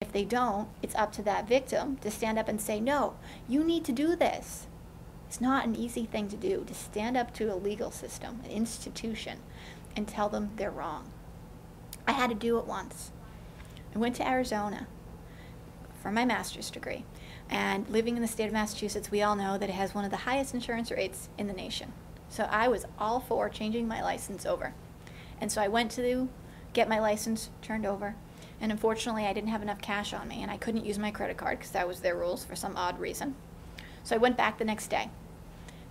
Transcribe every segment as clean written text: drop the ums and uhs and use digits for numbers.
if they don't, it's up to that victim to stand up and say, no, you need to do this. It's not an easy thing to do, to stand up to a legal system, an institution, and tell them they're wrong. I had to do it once. I went to Arizona for my master's degree. And living in the state of Massachusetts, we all know that it has one of the highest insurance rates in the nation. So I was all for changing my license over. And so I went to get my license turned over. And unfortunately, I didn't have enough cash on me, and I couldn't use my credit card because that was their rules for some odd reason. So I went back the next day.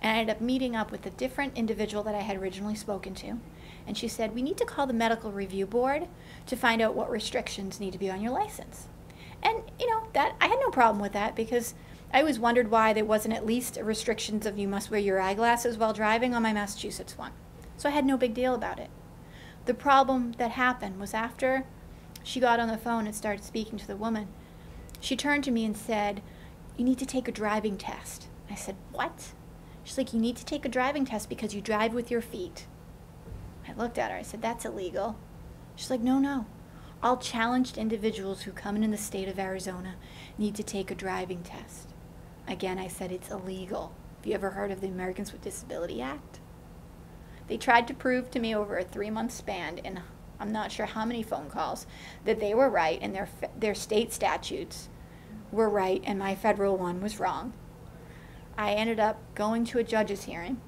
And I ended up meeting up with a different individual that I had originally spoken to. And she said, we need to call the medical review board to find out what restrictions need to be on your license. And, that I had no problem with that, because I always wondered why there wasn't at least restrictions of you must wear your eyeglasses while driving on my Massachusetts one. So I had no big deal about it. The problem that happened was after she got on the phone and started speaking to the woman, she turned to me and said, you need to take a driving test. I said, what? She's like, you need to take a driving test because you drive with your feet. I looked at her. I said, that's illegal. She's like, no. All challenged individuals who come in the state of Arizona need to take a driving test. Again, I said, it's illegal. Have you ever heard of the Americans with Disability Act? They tried to prove to me over a 3-month span, and I'm not sure how many phone calls, that they were right and their state statutes were right and my federal one was wrong. I ended up going to a judge's hearing,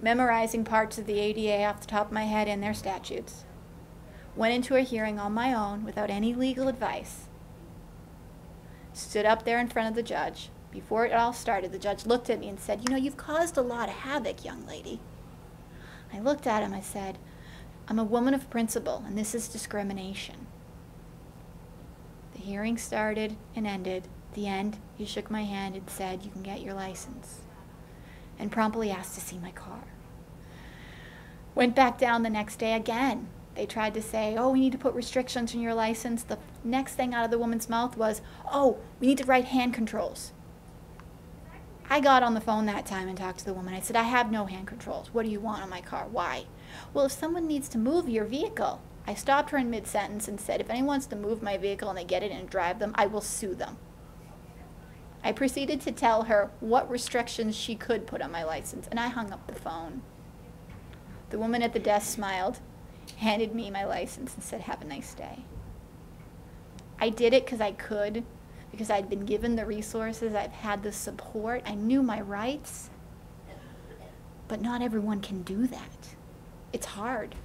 memorizing parts of the ADA off the top of my head and their statutes. Went into a hearing on my own without any legal advice. Stood up there in front of the judge. Before it all started, the judge looked at me and said, you've caused a lot of havoc, young lady. I looked at him. I said, I'm a woman of principle, and this is discrimination. The hearing started and ended. At the end, he shook my hand and said, you can get your license, and promptly asked to see my car. Went back down the next day again. They tried to say, we need to put restrictions on your license. The next thing out of the woman's mouth was, we need to write hand controls. I got on the phone that time and talked to the woman. I said, I have no hand controls. What do you want on my car? Why? Well, if someone needs to move your vehicle. I stopped her in mid-sentence and said, if anyone wants to move my vehicle and they get it and drive them, I will sue them. I proceeded to tell her what restrictions she could put on my license, and I hung up the phone. The woman at the desk smiled, handed me my license, and said, have a nice day. I did it because I could, because I'd been given the resources, I've had the support, I knew my rights. But not everyone can do that. It's hard.